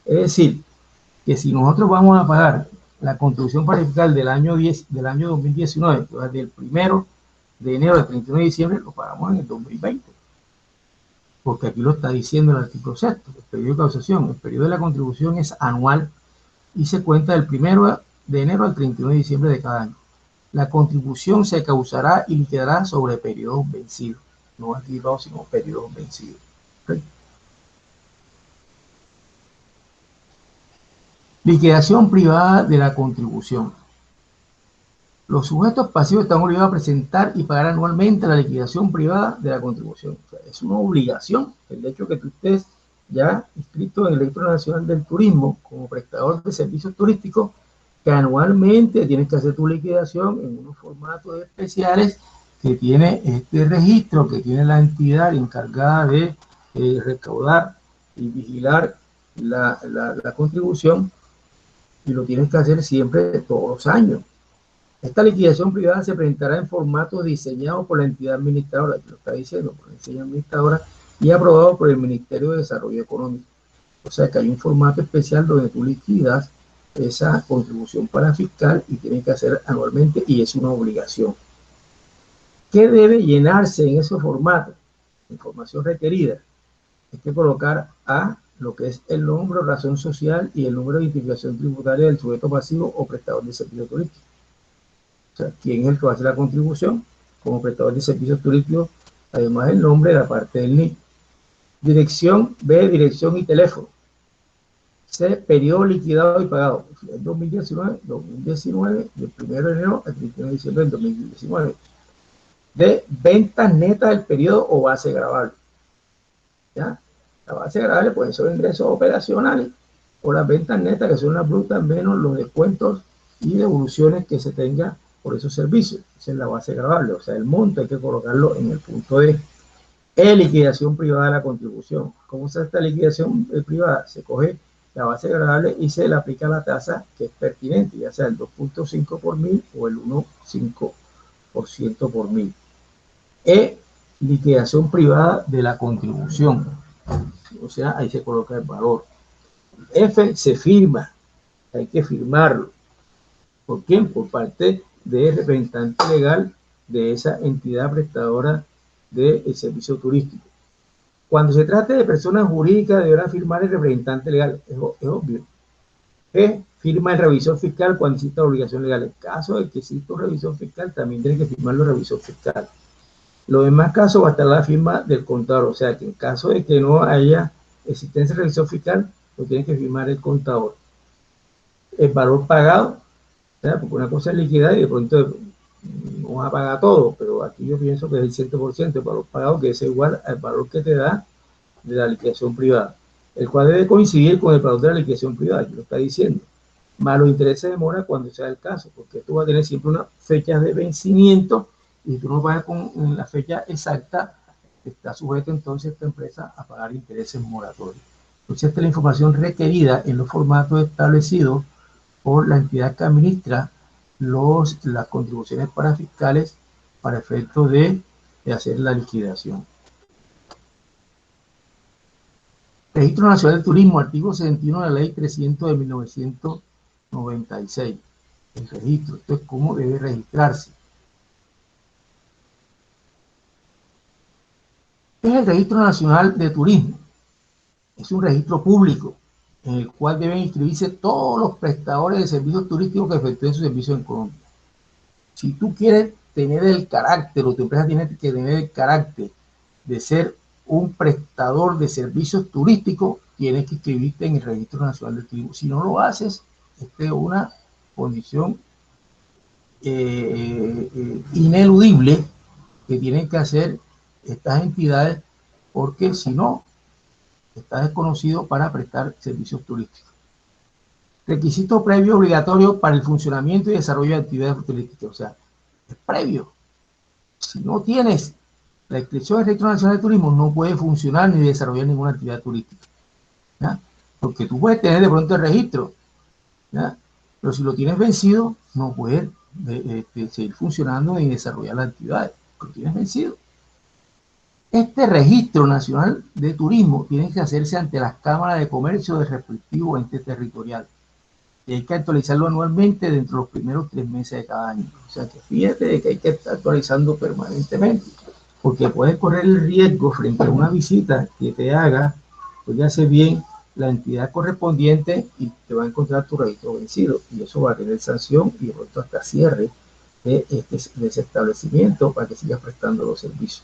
Es decir, que si nosotros vamos a pagar la contribución para fiscal del año 2019, que va del 1 de enero al 31 de diciembre, lo pagamos en el 2020. Porque aquí lo está diciendo el artículo 6, el periodo de causación. El periodo de la contribución es anual y se cuenta del 1 de enero al 31 de diciembre de cada año. La contribución se causará y liquidará sobre periodos vencidos. No anticipados, sino periodos vencidos. ¿Okay? Liquidación privada de la contribución. Los sujetos pasivos están obligados a presentar y pagar anualmente la liquidación privada de la contribución. O sea, es una obligación el hecho que tú estés ya inscrito en el Registro Nacional del Turismo como prestador de servicios turísticos, que anualmente tienes que hacer tu liquidación en unos formatos especiales que tiene este registro, que tiene la entidad encargada de recaudar y vigilar la contribución, y lo tienes que hacer siempre todos los años. Esta liquidación privada se presentará en formato diseñado por la entidad administradora, que lo está diciendo, por la entidad administradora, y aprobado por el Ministerio de Desarrollo Económico. O sea que hay un formato especial donde tú liquidas esa contribución para fiscal y tienes que hacer anualmente y es una obligación. ¿Qué debe llenarse en ese formato? Información requerida. Hay que colocar A, lo que es el nombre, razón social y el número de identificación tributaria del sujeto pasivo o prestador de servicio turístico. O sea, quién es el que va a hacer la contribución como prestador de servicios turísticos, además el nombre de la parte del NIC. Dirección, B, dirección y teléfono. C, periodo liquidado y pagado. El 2019, del 1 de enero al 31 de diciembre del 2019. D, ventas netas del periodo o base gravable. ¿Ya? La base gravable pueden ser ingresos operacionales o las ventas netas, que son las brutas menos los descuentos y devoluciones que se tenga por esos servicios. Esa es la base gravable, o sea, el monto hay que colocarlo en el punto D. Liquidación privada de la contribución. ¿Cómo se hace esta liquidación privada? Se coge la base gravable y se le aplica la tasa que es pertinente, ya sea el 2.5 por mil o el 1.5% por mil. Liquidación privada de la contribución. O sea, ahí se coloca el valor. F, se firma. Hay que firmarlo. ¿Por quién? Por parte del representante legal de esa entidad prestadora del servicio turístico. Cuando se trate de personas jurídicas, deberá firmar el representante legal. Es obvio. Firma el revisor fiscal cuando exista obligación legal. En caso de que exista un revisor fiscal, también tiene que firmarlo el revisor fiscal. Los demás casos va a estar la firma del contador. O sea que en caso de que no haya existencia de revisor fiscal, lo tiene que firmar el contador. El valor pagado, ¿sabes? Porque una cosa es liquidar y de pronto no vas a pagar todo, pero aquí yo pienso que es el 100% el valor pagado, que es igual al valor que te da de la liquidación privada, el cual debe coincidir con el valor de la liquidación privada, que lo está diciendo, más los intereses de mora cuando sea el caso, porque tú vas a tener siempre una fecha de vencimiento y tú no vas con la fecha exacta, está sujeto entonces esta empresa a pagar intereses moratorios. Entonces esta es la información requerida en los formatos establecidos por la entidad que administra las contribuciones parafiscales para efectos de hacer la liquidación. Registro Nacional de Turismo, artículo 61 de la Ley 300 de 1996. El registro, esto es cómo debe registrarse. ¿Qué es el Registro Nacional de Turismo? Es un registro público en el cual deben inscribirse todos los prestadores de servicios turísticos que efectúen sus servicios en Colombia. Si tú quieres tener el carácter, o tu empresa tiene que tener el carácter de ser un prestador de servicios turísticos, tienes que inscribirte en el Registro Nacional de Turismo. Si no lo haces, esta es una condición ineludible que tienen que hacer estas entidades, porque si no, está desconocido para prestar servicios turísticos. Requisito previo obligatorio para el funcionamiento y desarrollo de actividades turísticas. O sea, es previo. Si no tienes la inscripción del Registro Nacional de Turismo, no puedes funcionar ni desarrollar ninguna actividad turística. ¿Ya? Porque tú puedes tener de pronto el registro, ¿ya? Pero si lo tienes vencido, no puedes seguir funcionando ni desarrollar las actividades. Lo tienes vencido. Este Registro Nacional de Turismo tiene que hacerse ante las cámaras de comercio del respectivo ente territorial. Y hay que actualizarlo anualmente dentro de los primeros 3 meses de cada año. O sea que fíjate de que hay que estar actualizando permanentemente, porque puedes correr el riesgo frente a una visita que te haga, pues ya sé bien, la entidad correspondiente y te va a encontrar tu registro vencido. Y eso va a tener sanción y de pronto hasta cierre de ese establecimiento para que sigas prestando los servicios.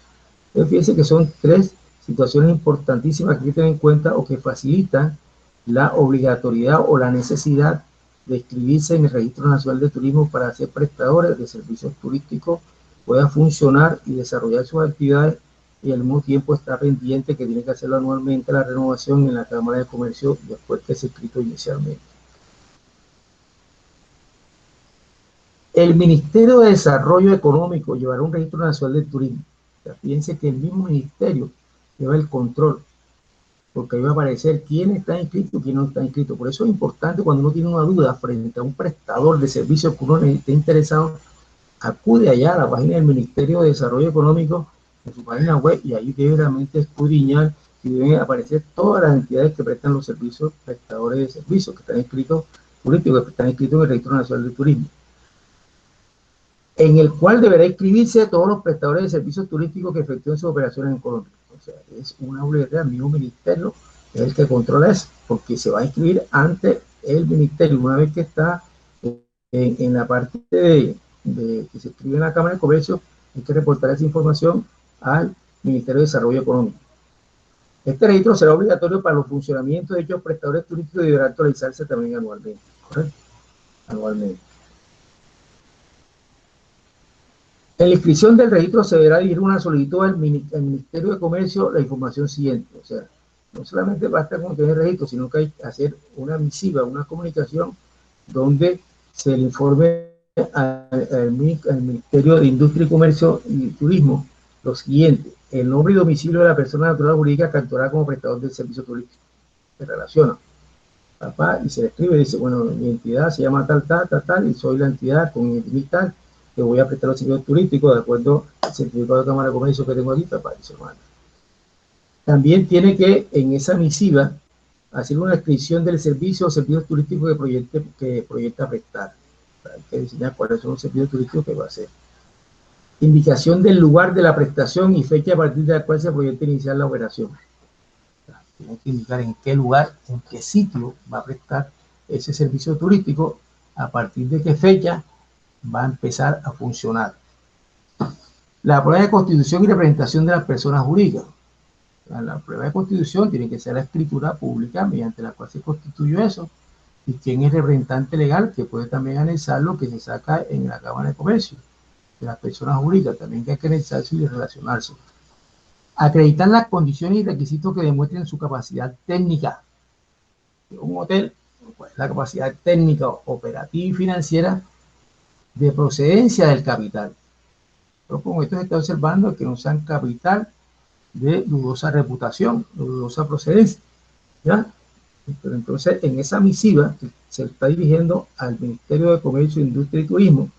Entonces fíjense que son 3 situaciones importantísimas que hay que tener en cuenta o que facilitan la obligatoriedad o la necesidad de inscribirse en el Registro Nacional de Turismo para ser prestadores de servicios turísticos, puedan funcionar y desarrollar sus actividades y al mismo tiempo está pendiente que tiene que hacerlo anualmente la renovación en la Cámara de Comercio después que se inscrito inicialmente. El Ministerio de Desarrollo Económico llevará un Registro Nacional de Turismo. O sea, fíjense que el mismo ministerio lleva el control, porque ahí va a aparecer quién está inscrito y quién no está inscrito. Por eso es importante cuando uno tiene una duda frente a un prestador de servicios que uno esté interesado, acude allá a la página del Ministerio de Desarrollo Económico, en su página web, y ahí debe realmente escudriñar y deben aparecer todas las entidades que prestan los servicios, prestadores de servicios que están inscritos, turísticos que están inscritos en el Registro Nacional de Turismo, en el cual deberá inscribirse todos los prestadores de servicios turísticos que efectúen sus operaciones en Colombia. O sea, es una obligatoriedad del mismo ministerio es el que controla eso, porque se va a inscribir ante el ministerio. Una vez que está en la parte que se inscribe en la Cámara de Comercio, hay que reportar esa información al Ministerio de Desarrollo Económico. Este registro será obligatorio para los funcionamientos de dichos prestadores turísticos y deberá actualizarse también anualmente, ¿correcto? Anualmente. En la inscripción del registro se deberá dirigir una solicitud al Ministerio de Comercio la información siguiente. O sea, no solamente basta con tener registro, sino que hay que hacer una misiva, una comunicación donde se le informe al Ministerio de Industria y Comercio y Turismo lo siguiente: el nombre y domicilio de la persona natural o jurídica que actuará como prestador del servicio turístico. Se relaciona, papá, y se le escribe, dice, bueno, mi entidad se llama tal, tal, tal, tal, y soy la entidad con mi tal, que voy a prestar los servicios turísticos de acuerdo al certificado de Cámara de Comercio que tengo aquí, papá, y se manda. También tiene que, en esa misiva, hacer una descripción del servicio o servicios turísticos que proyecta prestar. Hay que diseñar cuáles son los servicios turísticos que va a hacer. Indicación del lugar de la prestación y fecha a partir de la cual se proyecta iniciar la operación. Tiene que indicar en qué lugar, en qué sitio va a prestar ese servicio turístico, a partir de qué fecha va a empezar a funcionar. La prueba de constitución y representación de las personas jurídicas. La prueba de constitución tiene que ser la escritura pública mediante la cual se constituyó eso, y quién es representante legal, que puede también anexar lo que se saca en la Cámara de Comercio de las personas jurídicas, también que hay que anexarse y relacionarse. Acreditar las condiciones y requisitos que demuestren su capacidad técnica. Un hotel, pues, la capacidad técnica, operativa y financiera de procedencia del capital. Pero con esto se está observando que no sean capital de dudosa reputación, de dudosa procedencia, ¿ya? Pero entonces, en esa misiva que se está dirigiendo al Ministerio de Comercio, Industria y Turismo,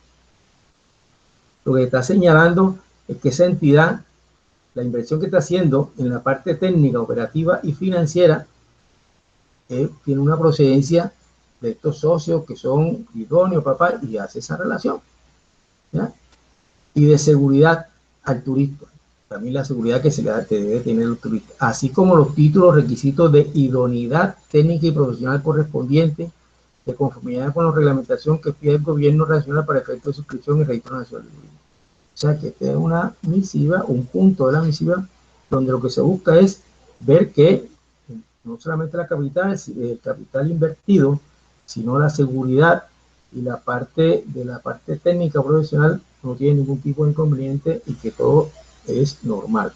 lo que está señalando es que esa entidad, la inversión que está haciendo en la parte técnica, operativa y financiera, tiene una procedencia de estos socios que son idóneos, papá, y hace esa relación, ¿ya? Y de seguridad al turista. También la seguridad que debe tener el turista, así como los títulos, requisitos de idoneidad técnica y profesional correspondiente, de conformidad con la reglamentación que pide el gobierno nacional para efecto de suscripción y registro nacional de turismo. O sea que esta es una misiva, un punto de la misiva, donde lo que se busca es ver que no solamente el capital invertido, sino la seguridad y la parte técnica profesional no tiene ningún tipo de inconveniente y que todo es normal.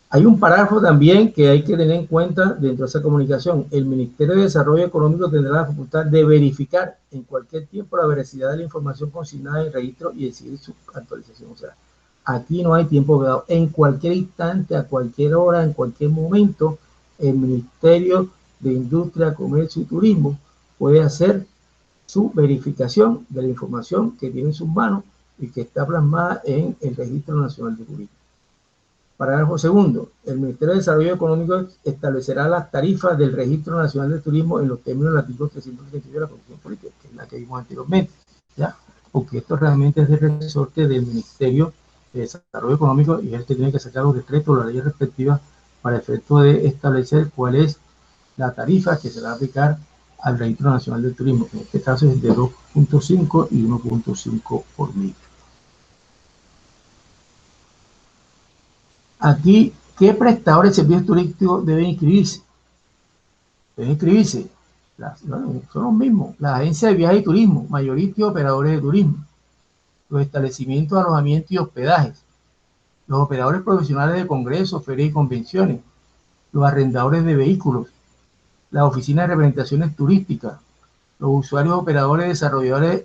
Hay un parágrafo también que hay que tener en cuenta dentro de esa comunicación. El Ministerio de Desarrollo Económico tendrá la facultad de verificar en cualquier tiempo la veracidad de la información consignada en el registro y decidir su actualización. O sea, aquí no hay tiempo dado. En cualquier instante, a cualquier hora, en cualquier momento, el Ministerio de Industria, Comercio y Turismo puede hacer su verificación de la información que tiene en sus manos y que está plasmada en el Registro Nacional de Turismo. Parágrafo segundo. El Ministerio de Desarrollo Económico establecerá las tarifas del Registro Nacional de Turismo en los términos del artículo 337 de la Constitución Política, que es la que vimos anteriormente, ¿ya? Porque esto realmente es de resorte del Ministerio de Desarrollo Económico y es el que tiene que sacar los decretos, las leyes respectivas, para efecto de establecer cuál es la tarifa que se va a aplicar al Registro Nacional de Turismo, que en este caso es de 2.5 y 1.5 por mil. Aquí, ¿qué prestadores de servicios turísticos deben inscribirse? Deben inscribirse, son los mismos, las agencias de viajes y turismo, mayoristas y operadores de turismo, los establecimientos de alojamiento y hospedajes, los operadores profesionales de congresos, ferias y convenciones, los arrendadores de vehículos, las oficinas de representaciones turísticas, los usuarios, operadores, desarrolladores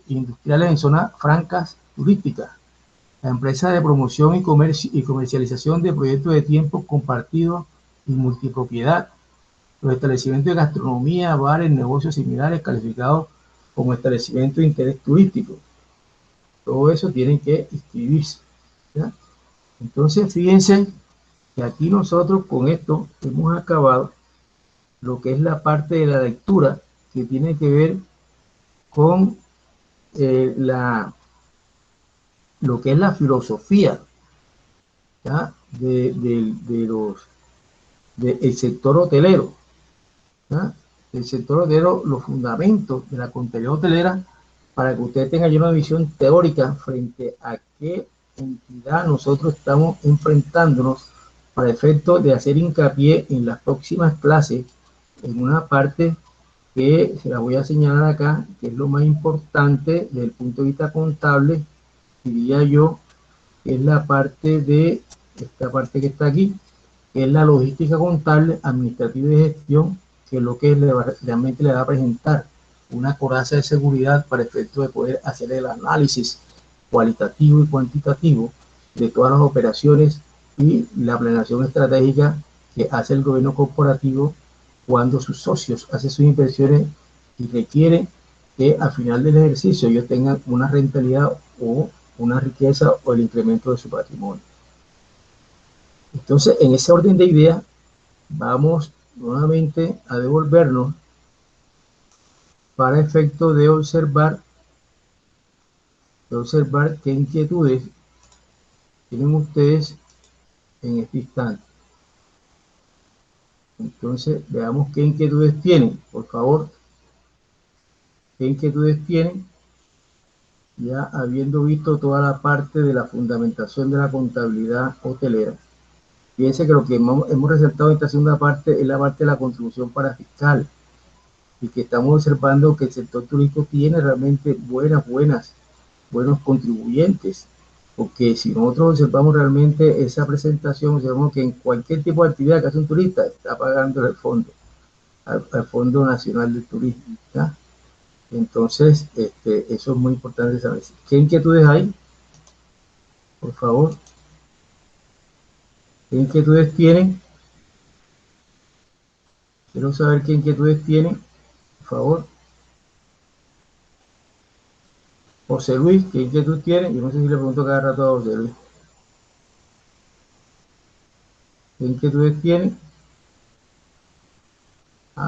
industriales en zonas francas turísticas, la empresa de promoción y comercialización de proyectos de tiempo compartido y multipropiedad, los establecimientos de gastronomía, bares, negocios similares calificados como establecimientos de interés turístico. Todo eso tienen que inscribirse, ¿ya? Entonces, fíjense que aquí nosotros con esto hemos acabado lo que es la parte de la lectura que tiene que ver con lo que es la filosofía, ¿ya? de del sector hotelero. ¿Ah? El sector hotelero, los fundamentos de la contabilidad hotelera, para que usted tenga ya una visión teórica frente a qué entidad nosotros estamos enfrentándonos para efecto de hacer hincapié en las próximas clases en una parte que se la voy a señalar acá, que es lo más importante desde el punto de vista contable, diría yo, que es la parte de esta parte que está aquí, que es la logística contable, administrativa y de gestión, que es lo que realmente le va a presentar una coraza de seguridad para efecto de poder hacer el análisis cualitativo y cuantitativo de todas las operaciones y la planeación estratégica que hace el gobierno corporativo cuando sus socios hacen sus inversiones y requieren que al final del ejercicio ellos tengan una rentabilidad o una riqueza o el incremento de su patrimonio. Entonces, en ese orden de ideas, vamos nuevamente a devolvernos para efecto de observar qué inquietudes tienen ustedes en este instante. Entonces, veamos qué inquietudes tienen, por favor. ¿Qué inquietudes tienen? Ya habiendo visto toda la parte de la fundamentación de la contabilidad hotelera. Fíjense que lo que hemos resaltado en esta segunda parte es la parte de la contribución para fiscal y que estamos observando que el sector turístico tiene realmente buenos contribuyentes, porque si nosotros observamos realmente esa presentación, observamos que en cualquier tipo de actividad que hace un turista está pagando el fondo, al Fondo Nacional del Turismo, ¿ya? Entonces, eso es muy importante saber. ¿Qué inquietudes hay? Por favor. ¿Qué inquietudes tienen? Quiero saber qué inquietudes tienen, por favor. José Luis, ¿qué inquietud tiene? Yo no sé si le pregunto cada rato a José Luis. ¿Qué inquietudes tiene?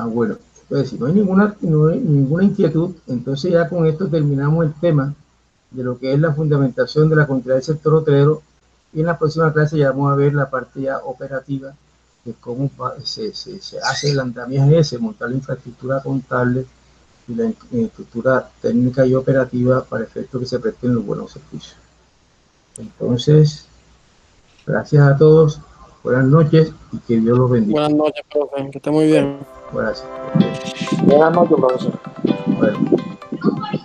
Bueno, pues si no hay ninguna inquietud, entonces ya con esto terminamos el tema de lo que es la fundamentación de la contabilidad del sector hotelero y en la próxima clase ya vamos a ver la parte ya operativa de cómo se hace el andamiaje ese, montar la infraestructura contable y la infraestructura técnica y operativa para efecto que se presten los buenos servicios. Entonces, gracias a todos, buenas noches y que Dios los bendiga. Buenas noches, profe, que esté muy bien. Gracias. Buenas noches, profesor. Bueno.